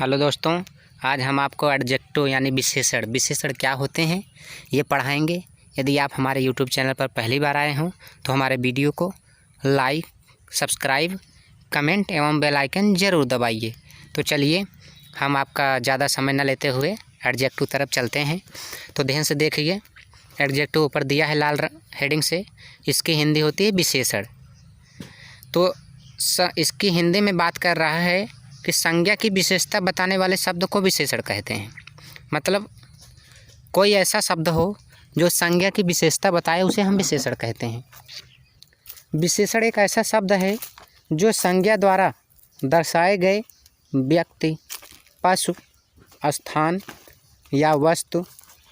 Hello दोस्तों, आज हम आपको एडजेक्टिव यानी विशेषण क्या होते हैं ये पढ़ाएंगे। यदि आप हमारे यूट्यूब चैनल पर पहली बार आए हों तो हमारे वीडियो को लाइक, सब्सक्राइब, कमेंट एवं बेल आइकन ज़रूर दबाइए। तो चलिए हम आपका ज़्यादा समय न लेते हुए एडजेक्टिव तरफ चलते हैं। तो ध्यान से देखिए, एडजेक्टिव ऊपर दिया है लाल हेडिंग से, इसकी हिंदी होती है विशेषण। तो इसकी हिंदी में बात कर रहा है कि संज्ञा की विशेषता बताने वाले शब्द को विशेषण कहते हैं। मतलब कोई ऐसा शब्द हो जो संज्ञा की विशेषता बताए उसे हम विशेषण कहते हैं। विशेषण एक ऐसा शब्द है जो संज्ञा द्वारा दर्शाए गए व्यक्ति, पशु, स्थान या वस्तु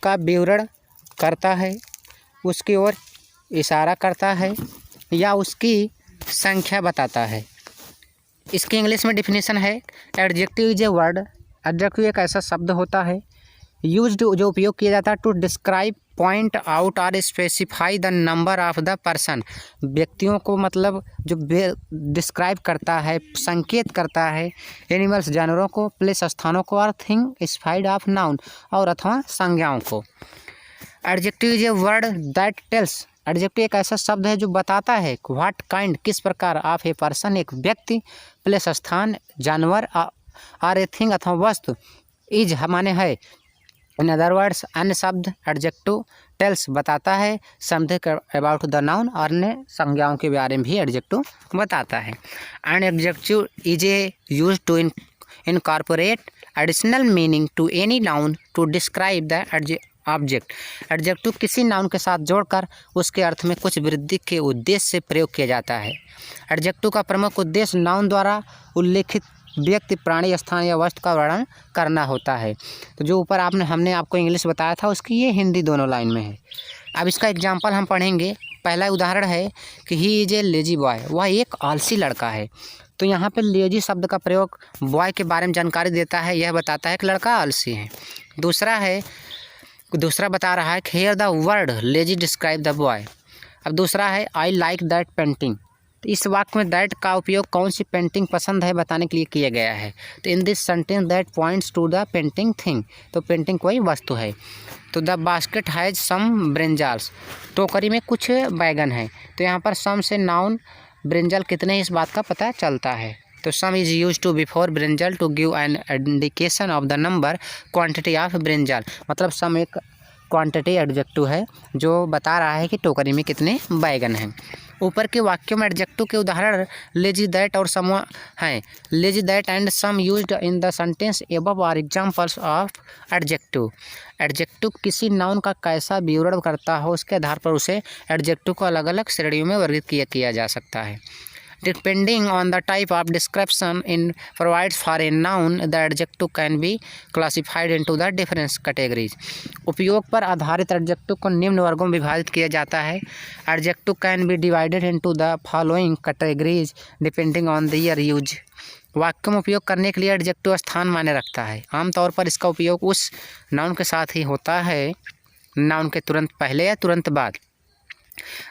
का विवरण करता है, उसकी ओर इशारा करता है या उसकी संख्या बताता है। इसकी इंग्लिश में डिफिनेशन है, adjective is a word. Adjective एक ऐसा शब्द होता है यूज्ड जो उपयोग किया जाता है टू डिस्क्राइब, पॉइंट आउट और specify the number of the person. व्यक्तियों को मतलब जो डिस्क्राइब करता है, संकेत करता है, एनिमल्स जानवरों को, प्लेस स्थानों को, और थिंग स्पेसिफाइड ऑफ नाउन और अथवा संज्ञाओं को। Adjective is a word that tells. Adjective एक ऐसा शब्द है जो बताता है व्हाट काइंड किस प्रकार ऑफ ए पर्सन एक व्यक्ति, प्लेस स्थान, जानवर और ए थिंग अथवा वस्तु, इज माने है। इन अदर वर्ड्स अन्य शब्द एडजेक्टिव टेल्स बताता है समथिंग अबाउट द नाउन, और अन्य संज्ञाओं के बारे में भी एडजेक्टिव बताता है। And adjective is a use to incorporate additional meaning to any noun to describe the object. Adjective किसी नाउन के साथ जोड़कर उसके अर्थ में कुछ वृद्धि के उद्देश्य से प्रयोग किया जाता है। एडजेक्टिव का प्रमुख उद्देश्य नाउन द्वारा उल्लेखित व्यक्ति, प्राणी, स्थान या वस्तु का वर्णन करना होता है। तो जो ऊपर हमने आपको इंग्लिश बताया था उसकी ये हिंदी दोनों लाइन में है। अब इसका एग्जाम्पल हम पढ़ेंगे। पहला उदाहरण है कि he is a lazy boy, वह एक आलसी लड़का है। तो यहाँ पे लेजी शब्द का प्रयोग बॉय के बारे में जानकारी देता है, यह बताता है कि लड़का आलसी है। दूसरा बता रहा है here the word lazy describe the boy. अब दूसरा है आई लाइक दैट पेंटिंग। तो इस वाक्य में दैट का उपयोग कौन सी पेंटिंग पसंद है बताने के लिए किया गया है। तो in this sentence that points to the painting thing. तो पेंटिंग कोई वस्तु है। तो the basket has some brinjals. टोकरी में कुछ बैगन है। तो यहाँ पर सम से नाउन ब्रिंजल कितने इस बात का पता चलता है। तो some is use to before brinjal to give an indication of the number quantity of brinjal. मतलब सम एक क्वांटिटी एडजेक्टिव है जो बता रहा है कि टोकरी में कितने बैगन हैं। ऊपर के वाक्यों में एडजेक्टिव के उदाहरण लेजी दैट और सम हैं। Lazy that and some used in the sentence above are examples of adjective. Adjective किसी नाउन का कैसा विवरण करता हो उसके आधार पर उसे एडजेक्टिव को अलग अलग श्रेणियों में वर्गीकृत किया जा सकता है। Depending on the type of description in provides for a noun, the adjective can be classified into the different categories. उपयोग पर आधारित एडजेक्टिव को निम्न वर्गों में विभाजित किया जाता है। Adjective can be divided into the following categories depending on their use. वाक्य में उपयोग करने के लिए एडजेक्टिव स्थान मायने रखता है। आमतौर पर इसका उपयोग उस नाउन के साथ ही होता है, नाउन के तुरंत पहले या तुरंत बाद।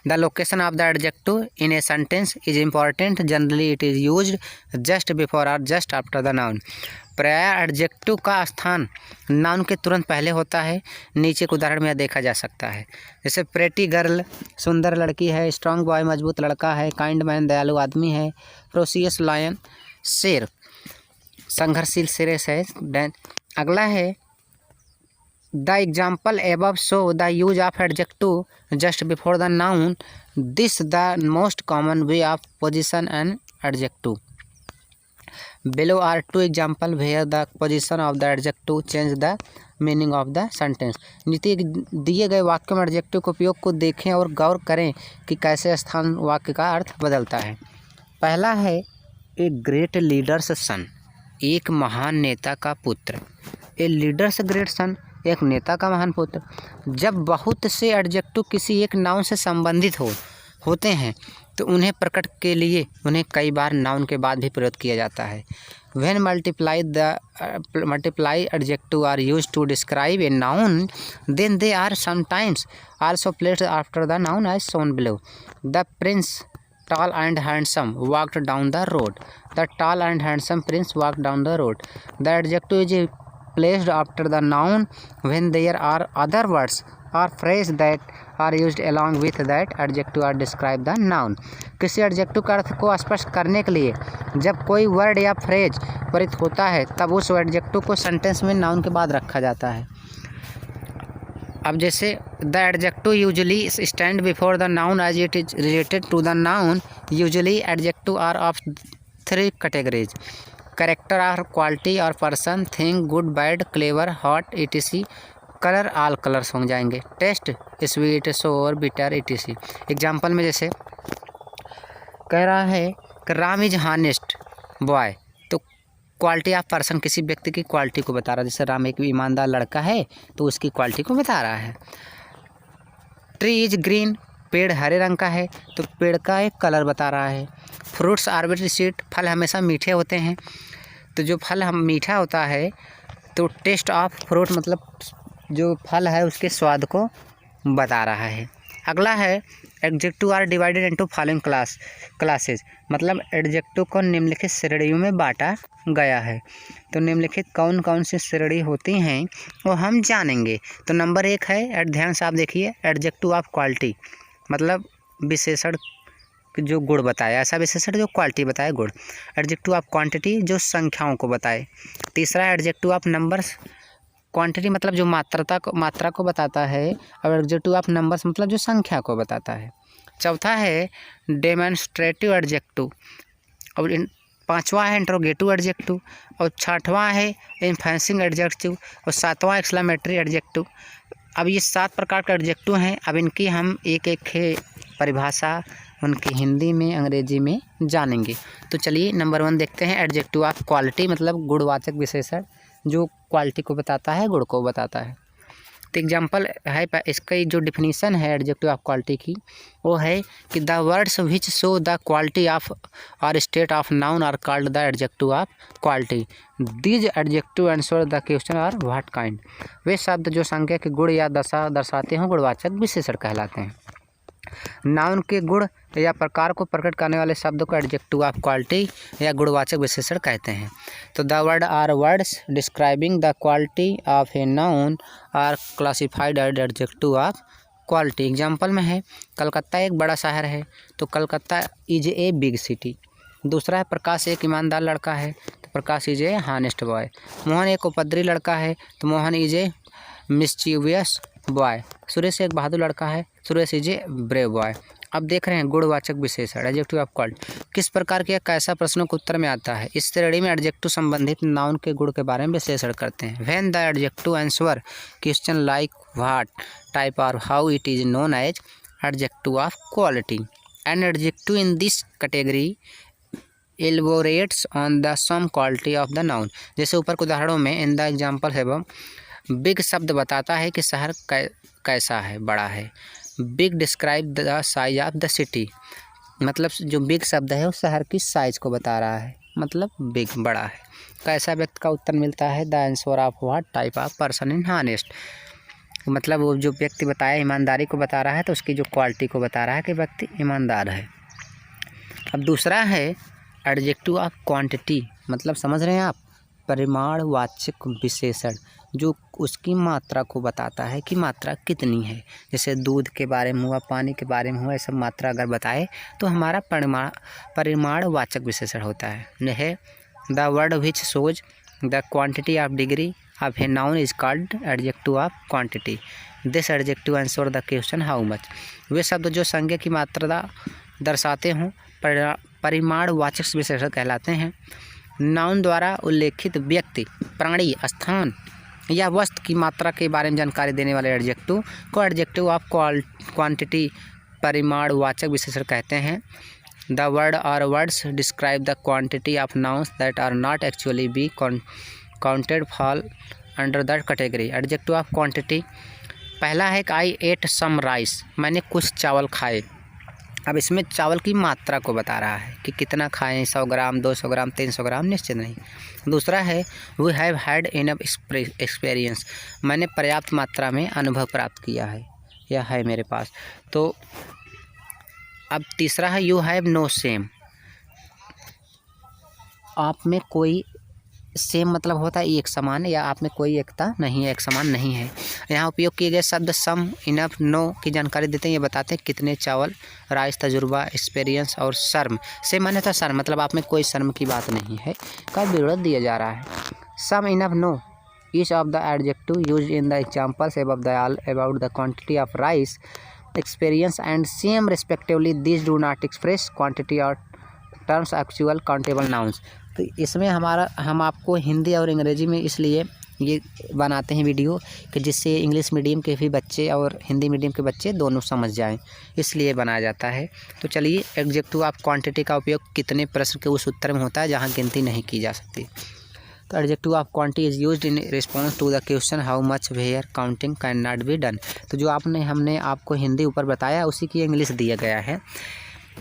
The location of the adjective in a sentence is important. Generally, it is used just before or just after the noun. प्रायः एडजेक्टिव का स्थान नाउन के तुरंत पहले होता है। नीचे के उदाहरण में देखा जा सकता है, जैसे प्रेटी गर्ल सुंदर लड़की है, स्ट्रॉन्ग बॉय मजबूत लड़का है, काइंड मैन दयालु आदमी है, प्रोसियस लायन शेर संघर्षशील शेर है। अगला है The example above show the use of adjective just before the noun. This the most common way of position an adjective. Below are two examples where the position of the adjective change the meaning of the sentence. नीचे दिए गए वाक्य में adjective के उपयोग को देखें और गौर करें कि कैसे स्थान वाक्य का अर्थ बदलता है। पहला है ए ग्रेट लीडर्स सन, एक महान नेता का पुत्र। ए लीडर्स ग्रेट सन, एक नेता का महान पुत्र। जब बहुत से एडजेक्टिव किसी एक नाउन से संबंधित होते हैं तो उन्हें प्रकट के लिए उन्हें कई बार नाउन के बाद भी प्रयोग किया जाता है। When multiply adjective are used to describe a noun then they are sometimes also placed after the noun as shown below. The prince tall and handsome walked down the road. The tall and handsome prince walked down the road. The adjective is placed after the noun when there are other words or phrase that are used along with that adjective or describe the noun. किसी adjective का अर्थ को स्पष्ट करने के लिए जब कोई word या फ्रेज प्रयुक्त होता है तब उस एडजेक्टिव को सेंटेंस में नाउन के बाद रखा जाता है। अब जैसे the adjective usually stand before the noun as it is related to the noun. Usually adjective are of 3 categories: character और क्वालिटी और person, thing, good, bad, clever, hot, etc। Colour all colours हो जाएंगे। Taste, sweet, sour, bitter, etc। Example में जैसे कह रहा है कि राम इज हॉनेस्ट बॉय, तो क्वालिटी ऑफ पर्सन किसी व्यक्ति की क्वालिटी को बता रहा है। जैसे राम एक ईमानदार लड़का है तो उसकी क्वालिटी को बता रहा है। ट्री इज ग्रीन, पेड़ हरे रंग का है तो पेड़ का एक कलर बता रहा है। फ्रूट्स आर वेरी स्वीट, फल हमेशा मीठे होते हैं तो जो फल हम मीठा होता है तो टेस्ट ऑफ फ्रूट मतलब जो फल है उसके स्वाद को बता रहा है। अगला है adjective are divided into following classes, मतलब एडजेक्टिव को निम्नलिखित श्रेणियों में बांटा गया है। तो निम्नलिखित कौन कौन सी श्रेणी होती हैं वो हम जानेंगे। तो नंबर 1 है, ध्यान से आप देखिए, एडजेक्टिव ऑफ क्वालिटी, मतलब विशेषण जो गुण बताए, ऐसा विशेषण जो क्वालिटी बताए, गुण। एडजेक्टिव ऑफ क्वांटिटी जो संख्याओं को बताए। तीसरा एडजेक्टिव ऑफ नंबर्स, क्वांटिटी मतलब जो मात्रा को बताता है और एडजेक्टिव ऑफ नंबर्स मतलब जो संख्या को बताता है। चौथा है डेमोन्स्ट्रेटिव एडजेक्टिव, और 5वां है इंट्रोगेटिव एडजेक्टिव, और 6वां है एम्फेसिंग एडजेक्टिव, और 7वां एक्सक्लेमेटरी एडजेक्टिव। अब ये 7 प्रकार के एडजेक्टिव हैं। अब इनकी हम एक एक परिभाषा उनकी हिंदी में अंग्रेजी में जानेंगे। तो चलिए नंबर 1 देखते हैं, एडजेक्टिव ऑफ क्वालिटी मतलब गुणवाचक विशेषण जो क्वालिटी को बताता है, गुण को बताता है। तो एग्जांपल है, इसका जो डिफिनीशन है एडजेक्टिव ऑफ क्वालिटी की वो है कि the words which show the quality of or state of noun are called the adjective of quality. These adjective answer the question are what kind. वे शब्द जो संज्ञा के गुण या दशा दर्शाते हैं गुणवाचक विशेषण कहलाते हैं। नाउन के गुण या प्रकार को प्रकट करने वाले शब्द को एडजेक्टिव ऑफ क्वालिटी या गुणवाचक विशेषण कहते हैं। तो the word are words describing the quality of a noun are classified as adjective of quality. Example में है, कलकत्ता एक बड़ा शहर है तो Calcutta is a big city. दूसरा है, प्रकाश एक ईमानदार लड़का है तो Prakash is a honest boy. Mohan एक उपद्रवी लड़का है तो Mohan is a mischievous boy. Suresh एक बहादुर लड़का है, Suresh is a brave boy. अब देख रहे हैं गुणवाचक विशेषण एडजेक्टिव ऑफ क्वालिटी किस प्रकार के कैसा प्रश्नों के उत्तर में आता है। इस श्रेणी में एडजेक्टिव संबंधित नाउन के गुण के बारे में विश्लेषण करते हैं। When the adjective answer question like what type or how it is known as adjective of quality. An adjective in this category elaborates on the some quality of the noun. जैसे ऊपर के उदाहरणों में इन द एग्जाम्पल है, big शब्द बताता है कि शहर कैसा है, बड़ा है। Big describe the size of the city, मतलब जो बिग शब्द है उस शहर की साइज को बता रहा है, मतलब बिग बड़ा है। कैसा व्यक्ति का उत्तर मिलता है, the answer of what type of person in honest, मतलब वो जो व्यक्ति बताया ईमानदारी को बता रहा है तो उसकी जो क्वालिटी को बता रहा है कि व्यक्ति ईमानदार है। अब दूसरा है एडजेक्टिव ऑफ क्वांटिटी, मतलब समझ रहे हैं आप, परिमाणवाचक विशेषण जो उसकी मात्रा को बताता है कि मात्रा कितनी है। जैसे दूध के बारे में हुआ, पानी के बारे में हुआ, ऐसा मात्रा अगर बताए तो हमारा परिमाणवाचक विशेषण होता है। यह the word which shows the quantity of degree of a noun is called adjective of quantity. This adjective answer the question how much. वे शब्द जो संज्ञा की मात्रा दर्शाते हों परिमाणवाचक विशेषण कहलाते हैं। नाउन द्वारा उल्लेखित व्यक्ति, प्राणी, स्थान या वस्तु की मात्रा के बारे में जानकारी देने वाले एडजेक्टिव को एडजेक्टिव ऑफ क्वांटिटी परिमाणवाचक विशेषण कहते हैं। द वर्ड और words describe the quantity of nouns that are not actually be counted fall under that category. Adjective of quantity पहला है कि आई एट सम राइस, मैंने कुछ चावल खाए। अब इसमें चावल की मात्रा को बता रहा है कि कितना खाएं, 100 ग्राम, 200 ग्राम, 300 ग्राम, निश्चित नहीं। दूसरा है we have had enough experience, मैंने पर्याप्त मात्रा में अनुभव प्राप्त किया है या है मेरे पास। तो अब तीसरा है यू हैव नो सेम। आप में कोई सेम मतलब होता है एक समान, या आप में कोई एकता नहीं है, एक समान नहीं है। यहाँ उपयोग किए गए शब्द सम, इनफ, नो की जानकारी देते हैं। ये बताते हैं कितने चावल, राइस, तजुर्बा, एक्सपीरियंस और शर्म। सेम माने तो शर्म, मतलब आप में कोई शर्म की बात नहीं है का विवरण दिया जा रहा है। Some, enough, no each of the adjective used in the examples above the all about the quantity of rice, experience and same respectively this do not express quantity or terms actual countable nouns. तो इसमें हम आपको हिंदी और अंग्रेजी में इसलिए ये बनाते हैं वीडियो कि जिससे इंग्लिश मीडियम के भी बच्चे और हिंदी मीडियम के बच्चे दोनों समझ जाएं, इसलिए बनाया जाता है। तो चलिए, एडजेक्टिव ऑफ क्वांटिटी का उपयोग कितने प्रश्न के उस उत्तर में होता है जहाँ गिनती नहीं की जा सकती। तो adjective of quantity is used in response to the question how much where counting can not be done. तो जो हमने आपको हिंदी ऊपर बताया उसी की इंग्लिश दिया गया है।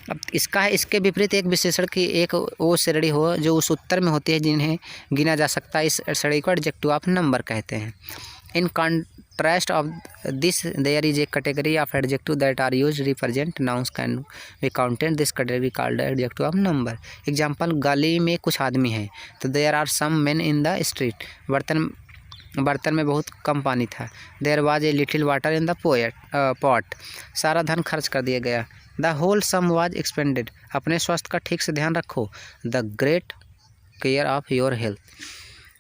अब इसके विपरीत एक विशेषण की एक वो श्रेणी हो जो उस उत्तर में होती है जिन्हें गिना जा सकता है, इस श्रेणी को एडजेक्टिव ऑफ नंबर कहते हैं। In contrast of this there is a category of adjective that are used represent nouns can be counted, this category called adjective of number. Example, गली में कुछ आदमी हैं, तो there are some men in the street. बर्तन में बहुत कम पानी था। There was a little water in the pot. सारा धन खर्च कर दिया गया। The whole sum was expended. अपने स्वास्थ्य का ठीक से ध्यान रखो। The great care of your health.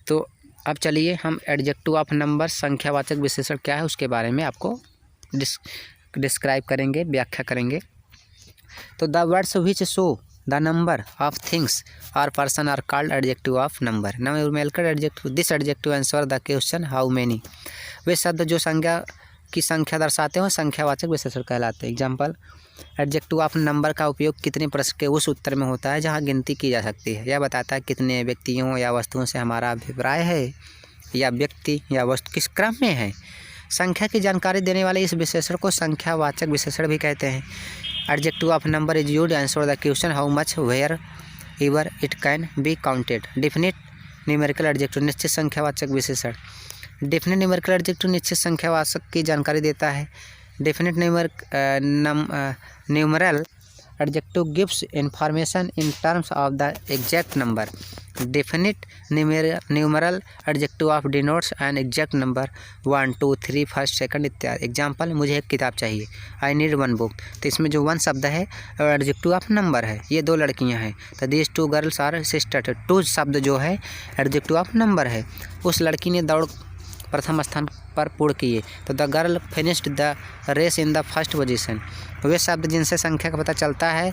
तो अब चलिए हम एडजेक्टिव ऑफ नंबर, संख्यावाचक विशेषण क्या है उसके बारे में आपको डिस्क्राइब करेंगे, व्याख्या करेंगे। तो the words which show the number of things or person are called adjective of number. Numerical adjective, this adjective answer the question how many. वे शब्द जो संख्या दर्शाते हो संख्यावाचक विशेषण कहलाते हैं। एग्जाम्पल, एडजेक्टिव ऑफ नंबर का उपयोग कितने प्रश्न के उस उत्तर में होता है जहां गिनती की जा सकती है। यह बताता है कितने व्यक्तियों या वस्तुओं से हमारा अभिप्राय है, या व्यक्ति या वस्तु किस क्रम में है। संख्या की जानकारी देने वाले इस विशेषण को संख्यावाचक विशेषण भी कहते हैं। Adjective of number is used answer the question how much wherever it can be counted. Definite numerical adjective, निश्चित संख्यावाचक विशेषण। डेफिनिट न्यूमेरिकल एडजेक्टिव निश्चित संख्यावाचक की जानकारी देता है। Definite numeral adjective gives information in terms of the exact number. Definite numeral adjective of denotes an exact number 1, 2, 3, first, second इत्यादि। Example, मुझे एक किताब चाहिए, आई नीड वन बुक। तो इसमें जो वन शब्द है एडजेक्टिव ऑफ नंबर है। ये दो लड़कियां हैं, तो this two girls are sister. Two शब्द जो है एडजेक्टिव ऑफ नंबर है। उस लड़की ने दौड़ प्रथम स्थान पर पूर्ण किए, तो the girl finished the race in the first position. वे शब्द जिनसे संख्या का पता चलता है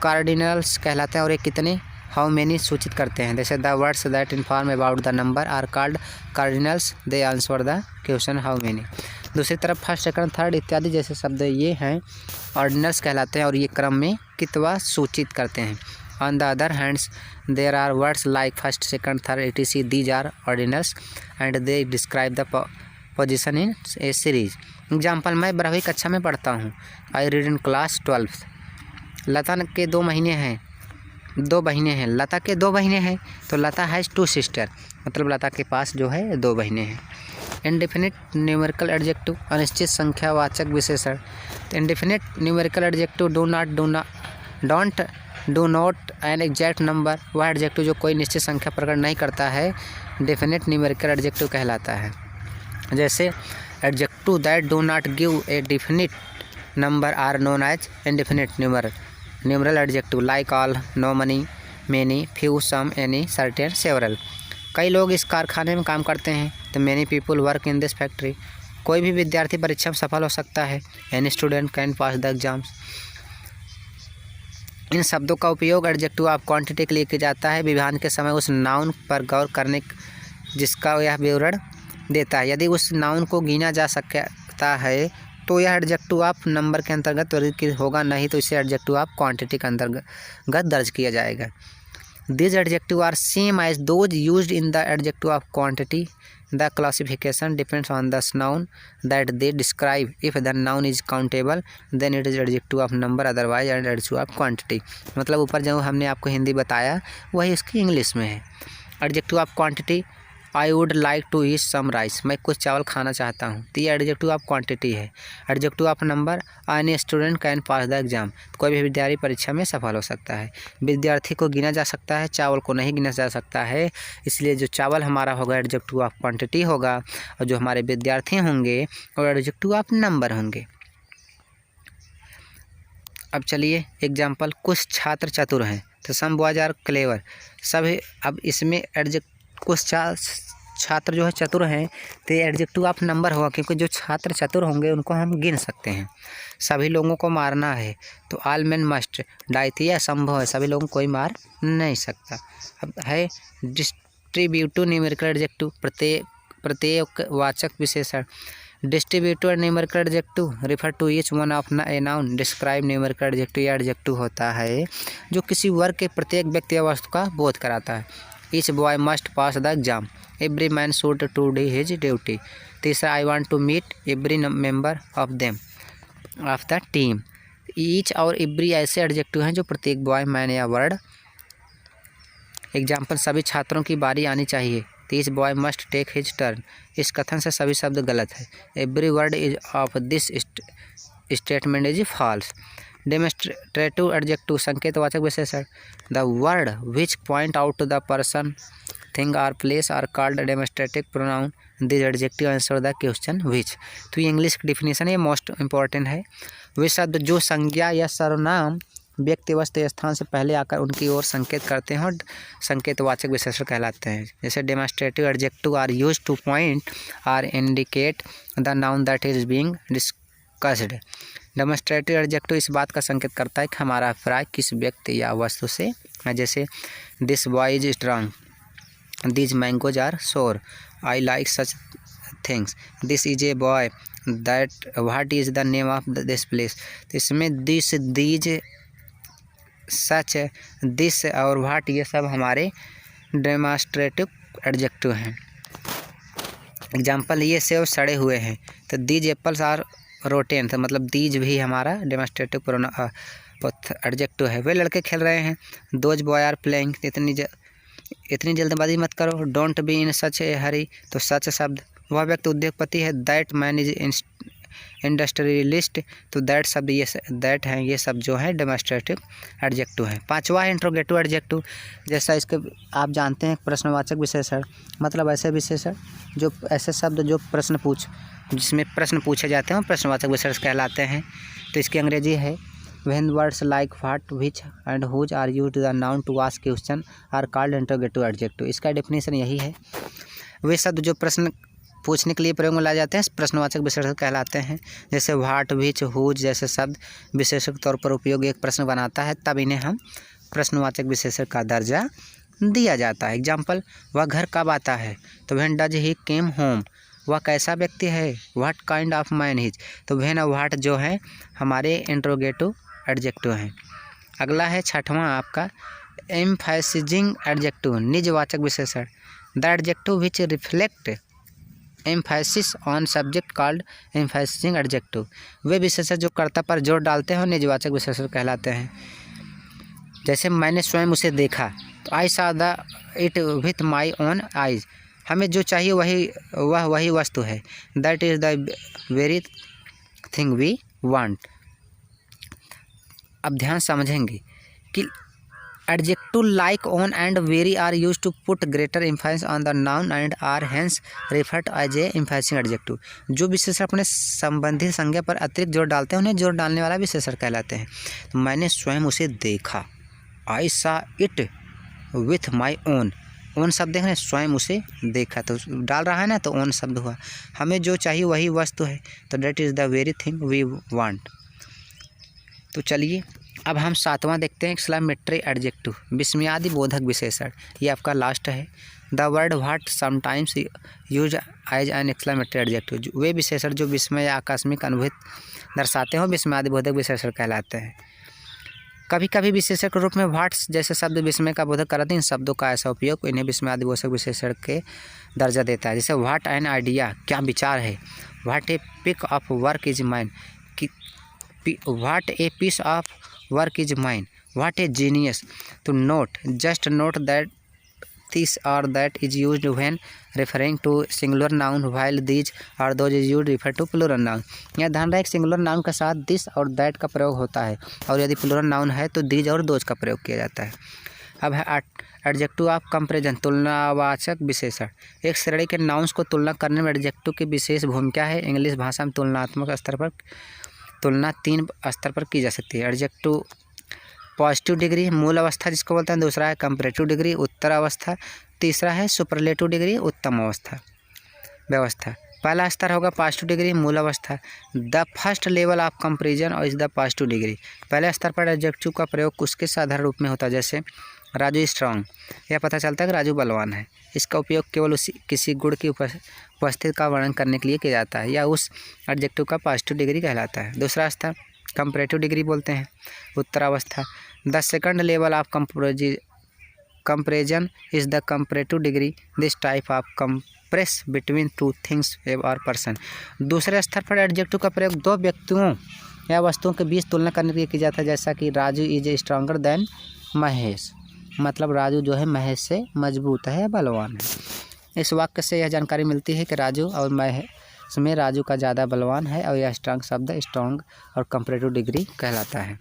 कार्डिनल्स कहलाते हैं, और ये कितने हाउ मेनी सूचित करते हैं। जैसे the words that inform about the number are called cardinals, they answer the question how many. दूसरी तरफ फर्स्ट, सेकंड, थर्ड इत्यादि जैसे शब्द ये हैं ऑर्डिनल्स कहलाते हैं, और ये क्रम में कितवा सूचित करते हैं। On the other hands, there are words like first, second, third, etc. These are ordinals and they describe the position in a series. Example, मैं 12वीं कक्षा में पढ़ता हूँ। I read in class 12th. लता के 2 महीने हैं, 2 बहनें हैं। लता के 2 बहनें हैं, तो लता हैज़ 2 सिस्टर, मतलब लता के पास जो है 2 बहनें हैं। इंडेफिनिट न्यूमेरिकल एडजेक्टिव, अनिश्चित संख्यावाचक विशेषण। Indefinite numerical adjective don't do not an exact number, वह एडजेक्टिव जो कोई निश्चित संख्या प्रकट नहीं करता है डेफिनेट न्यूमेरिकल एडजेक्टिव कहलाता है। जैसे adjective that do not give a definite number are known as indefinite numeral adjective, like all, no many, many, few, some, any, certain, several. कई लोग इस कारखाने में काम करते हैं, तो many people work in this factory. कोई भी विद्यार्थी परीक्षा में सफल हो सकता है, any student can pass the exams. इन शब्दों का उपयोग एडजेक्टिव ऑफ क्वांटिटी के लिए किया जाता है विधान के समय उस नाउन पर गौर करने जिसका यह विवरण देता है। यदि उस नाउन को गिना जा सकता है तो यह एडजेक्टिव ऑफ नंबर के अंतर्गत वर्गीकृत होगा, नहीं तो इसे एडजेक्टिव ऑफ क्वांटिटी के अंतर्गत दर्ज किया जाएगा। This adjective are same as those used in the adjective of quantity. The classification depends on the noun that they describe. If the noun is countable, then it is adjective of number, otherwise adjective of quantity. मतलब ऊपर जो हमने आपको हिंदी बताया वही इसकी English में है। Adjective of quantity I would like to eat some rice, मैं कुछ चावल खाना चाहता हूँ। तो ये एडजेक्टिव ऑफ क्वांटिटी है। Adjective of number, any student can pass the exam, कोई भी विद्यार्थी परीक्षा में सफल हो सकता है। विद्यार्थी को गिना जा सकता है, चावल को नहीं गिना जा सकता है, इसलिए जो चावल हमारा होगा एडजेक्टिव ऑफ क्वांटिटी होगा, और जो हमारे विद्यार्थी होंगे वो एडजेक्टिव ऑफ नंबर होंगे। अब चलिए एग्जाम्पल, कुछ छात्र चतुर हैं, तो सम बॉयज आर क्लेवर, सभी। अब इसमें कुछ छात्र जो है चतुर हैं, तो एडजेक्टिव ऑफ नंबर होगा, क्योंकि जो छात्र चतुर होंगे उनको हम गिन सकते हैं। सभी लोगों को मारना है, तो ऑल मैन मस्ट डाई, थी असंभव है, सभी लोगों को कोई मार नहीं सकता। अब है डिस्ट्रीब्यूटिव न्यूमेरिकल एडजेक्टिव, प्रत्ययवाचक विशेषण। Distributive numerical adjective refer to each one of a noun describe numerical adjective, यह एडजेक्टिव होता है जो किसी वर्ग के प्रत्येक व्यक्ति या वस्तु का बोध कराता है। Each boy must pass the exam, every man should to do his duty. तीसरा, I want to meet every member of them of the team. Each और एवरी ऐसे एडजेक्टिव हैं जो प्रत्येक बॉय, मैन या वर्ड। एग्जाम्पल, सभी छात्रों की बारी आनी चाहिए, each boy must take his turn. इस कथन से सभी शब्द गलत है। Every word is of this statement is false. Demonstrative adjective, संकेतवाचक विशेषण। The word which point out to the person, thing or place are called demonstrative pronoun. This adjective answer the question which. तो ये English की definition है, most important है। वे शब्द जो संज्ञा या सर्वनाम व्यक्ति वस्तु स्थान से पहले आकर उनकी ओर संकेत करते हैं और संकेतवाचक विशेषण कहलाते हैं। जैसे demonstrative adjective are used to point or indicate the noun that is being discussed. Demonstrative adjective इस बात का संकेत करता है कि हमारा अभिप्राय किस व्यक्ति या वस्तु से है। जैसे this boy is strong, this mangoes are sour, I like such things, this is a boy, that what is the name of this place. तो इसमें दिस, दीज, सच, दिस और व्हाट ये सब हमारे डेमोन्स्ट्रेटिव एडजेक्टिव हैं। Example, ये सेब सड़े हुए हैं, तो दीज एप्पल्स आर रोटेन, तो मतलब दीज भी हमारा डेमोन्स्ट्रेटिव एडजेक्टिव है। वे लड़के खेल रहे हैं, दोज बॉय आर प्लेइंग, इतनी जल्दबाजी मत करो, डोंट बी इन सच ए हरी, तो सच शब्द। वह व्यक्ति उद्योगपति है, दैट मैन इज इंडस्ट्रियलिस्ट, तो दैट शब्द, ये दैट है, ये सब जो है डेमोन्स्ट्रेटिव एडजेक्टिव है। पांचवा है इंट्रोगेटिव एडजेक्टिव। जैसा इसके आप जानते हैं प्रश्नवाचक विशेषण, मतलब ऐसे विशेषण जो ऐसे शब्द जो जिसमें प्रश्न पूछे जाते हैं प्रश्नवाचक विशेषण कहलाते हैं। तो इसकी अंग्रेजी है when words like what, which and whose are used the noun to ask question are called interrogative adjective. इसका डेफिनेशन यही है, वे शब्द जो प्रश्न पूछने के लिए प्रयोग में लाए जाते हैं प्रश्नवाचक विशेषण कहलाते हैं। जैसे व्हाट, व्हिच, हुज जैसे शब्द विशेषण के तौर पर उपयोग एक प्रश्न बनाता है, तब इन्हें हम प्रश्नवाचक विशेषण का दर्जा दिया जाता है। एग्जाम्पल, वह घर कब आता है, तो when does he came home. वह कैसा व्यक्ति है, what kind of man his, तो व्हेन और व्हाट जो है हमारे इंट्रोगेटिव एडजेक्टिव हैं। अगला है छठवां आपका एम्फैसिजिंग एडजेक्टिव, निजवाचक विशेषण। The adjective which reflect emphasis on subject called emphasizing adjective. वे विशेषण जो कर्ता पर जोर डालते हैं और निजवाचक विशेषण कहलाते हैं। जैसे मैंने स्वयं उसे देखा, तो I saw the it with my own eyes. हमें जो चाहिए वही वस्तु है, that is the very thing we want. अब ध्यान समझेंगे कि adjective like on and very are used to put greater emphasis on the noun and are hence referred as a emphasizing adjective. जो विशेषण अपने संबंधित संज्ञा पर अतिरिक्त जोर डालते हैं उन्हें जोर डालने वाला विशेषण कहलाते हैं। तो मैंने स्वयं उसे देखा, I saw it with my own, own शब्द देख रहे हैं, स्वयं उसे देखा तो डाल रहा है ना, तो ओन शब्द हुआ। हमें जो चाहिए वही वस्तु है, तो that is the very thing we want. तो चलिए अब हम सातवां देखते हैं एक्सक्लेमेटरी एडजेक्टिव, विस्मयादि बोधक विशेषण। ये आपका लास्ट है। The word what sometimes use as an exclamatory adjective. वे विशेषण जो विस्मय या आकस्मिक अनुभूति दर्शाते हो विस्मयादि बोधक विशेषण कहलाते हैं। कभी कभी विशेषण के रूप में व्हाट जैसे शब्द विस्मय का बोधक कराते हैं। इन शब्दों का ऐसा उपयोग इन्हें विस्मयादि बोधक विशेषण के दर्जा देता है। जैसे व्हाट एन आइडिया, क्या विचार है। What a pick of work is mine, what a piece of work is mine. What a genius, तो note, just note that this or that is used when referring to singular noun while these or those is used refer to plural noun। यह ध्यान रहे singular noun के साथ this और that का प्रयोग होता है और यदि प्लूरल नाउन है तो दीज और दोज का प्रयोग किया जाता है। अब है एडजेक्टिव ऑफ कंपेरिजन, तुलनावाचक विशेषण। एक श्रेणी के नाउन्स को तुलना करने में एडजेक्टिव की विशेष भूमिका है। इंग्लिश भाषा में तुलनात्मक स्तर पर तुलना 3 स्तर पर की जा सकती है। एडजेक्टिव पॉजिटिव डिग्री मूल अवस्था जिसको बोलते हैं, दूसरा है कंपैरेटिव डिग्री उत्तर अवस्था, तीसरा है सुपरलेटिव डिग्री उत्तम अवस्था व्यवस्था। पहला स्तर होगा पॉजिटिव डिग्री मूल अवस्था। The first level of comparison और इज द पॉजिटिव डिग्री। पहले स्तर पर एडजेक्टिव का प्रयोग उसके साधारण रूप में होता है, जैसे राजू स्ट्रांग, यह पता चलता है कि राजू बलवान है। इसका उपयोग केवल किसी गुण की उपस्थिति का वर्णन करने के लिए किया जाता है या उस एडजेक्टिव का पॉजिटिव डिग्री कहलाता है। दूसरा स्तर कंपैरेटिव डिग्री बोलते हैं उत्तरावस्था। The second level of comparison is the comparative degree. This type of compress between two things or person. दूसरे स्तर पर एडजेक्टिव का प्रयोग दो व्यक्तियों या वस्तुओं के बीच तुलना करने के लिए किया जाता है, जैसा कि Raju is a stronger then Mahesh, मतलब राजू जो है महेश से मजबूत है या बलवान है। इस वाक्य से यह जानकारी मिलती है कि राजू और महेश में राजू का ज़्यादा बलवान है और यह स्ट्रांग शब्द स्ट्रांग और कंपैरेटिव डिग्री कहलाता है।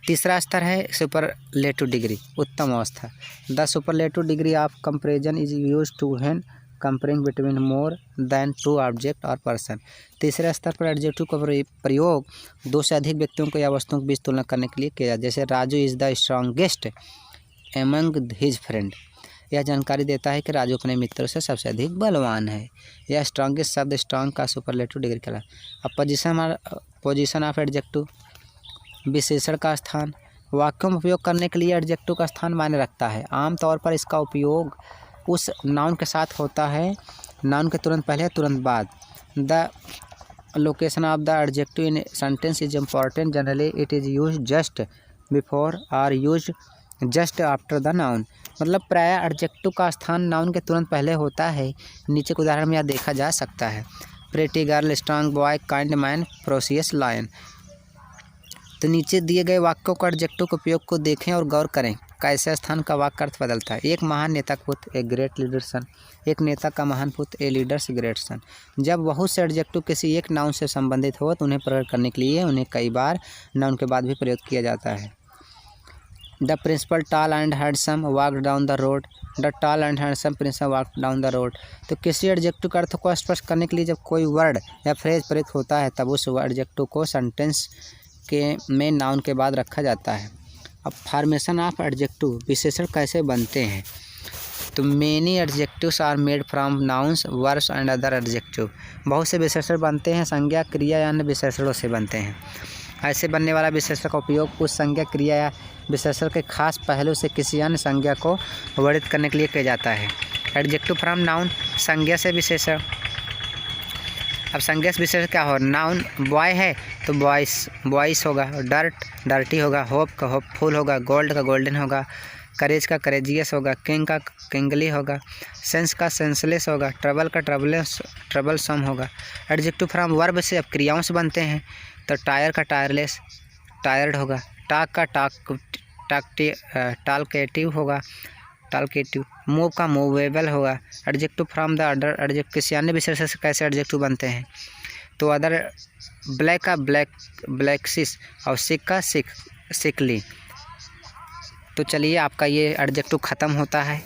तीसरा स्तर है सुपरलेटिव डिग्री उत्तम अवस्था। The superlative degree of comparison is use to when comparing between more than two object और पर्सन। तीसरे स्तर पर एडजेक्टिव का प्रयोग दो से अधिक व्यक्तियों को या वस्तुओं के बीच तुलना करने के लिए किया जाता है, जैसे Raju is the strongest among his friend. यह जानकारी देता है कि राजू अपने मित्रों से सबसे अधिक बलवान है। यह स्ट्रांगेस्ट शब्द स्ट्रांग का सुपरलेटिव डिग्री कहलाता है। अब पोजीशन ऑफ एडजेक्टिव विशेषण का स्थान। वाक्यों में उपयोग करने के लिए एडजेक्टिव का स्थान मायने रखता है। आमतौर पर इसका उपयोग उस नाउन के साथ होता है, नाउन के तुरंत पहले तुरंत बाद। The location of the adjective in sentence is important. Generally it is use just before or use just after the noun. मतलब प्रायः एडजेक्टिव का स्थान नाउन के तुरंत पहले होता है। नीचे के उदाहरण में यह देखा जा सकता है। Pretty girl, strong boy, kind man, ferocious lion. तो नीचे दिए गए वाक्यों का एडजेक्टिव के उपयोग को देखें और गौर करें कैसे स्थान का वाक्य अर्थ बदलता है। एक महान नेता का पुत्र, ए ग्रेट लीडर सन। एक नेता का महान पुत्र, ए लीडर्स ग्रेट सन। जब बहुत से एडजेक्टिव किसी एक नाउन से संबंधित हो तो उन्हें प्रकट करने के लिए उन्हें कई बार नाउन के बाद भी प्रयोग किया जाता है। The principal tall and handsome walked down the road. The tall and handsome principal walked down the road. तो किसी एडजेक्टिव के अर्थ को स्पष्ट करने के लिए जब कोई वर्ड या फ्रेज प्रयुक्त होता है तब उस एडजेक्टिव को सेंटेंस के में नाउन के बाद रखा जाता है। अब फॉर्मेशन ऑफ एडजेक्टिव विशेषण कैसे बनते हैं। तो many adjectives are made from nouns verbs and other adjective. बहुत से विशेषण बनते हैं संज्ञा क्रिया या अन्य विशेषणों से बनते हैं। ऐसे बनने वाला विशेषण का उपयोग उस संज्ञा क्रिया या विशेषण के खास पहलू से किसी अन्य संज्ञा को वर्णित करने के लिए किया जाता है। एडजेक्टिव फ्रॉम नाउन संज्ञा से विशेषण। अब संज्ञा से विशेषण क्या हो, नाउन बॉय है तो बॉयस होगा, डर्ट डर्टी होगा, होप का होपफुल होगा, गोल्ड का गोल्डन होगा, करेज का करेजियस होगा, किंग का किंगली होगा, सेंस का सेंसलेस होगा, ट्रबल का ट्रबलसम होगा। एडजेक्टिव फ्रॉम वर्ब से अब क्रियाओं से बनते हैं। तो टायर का टायरलेस टायर्ड होगा, टाक का टालकेटिव होगा, टालकेटिव। मूव का मूवेबल होगा। Adjective from the other adjective किसी अन्य विशेषण से कैसे एडजेक्टिव बनते हैं। तो अदर ब्लैक का ब्लैक्सिस और सिक का सिकली। तो चलिए आपका ये एडजेक्टिव ख़त्म होता है।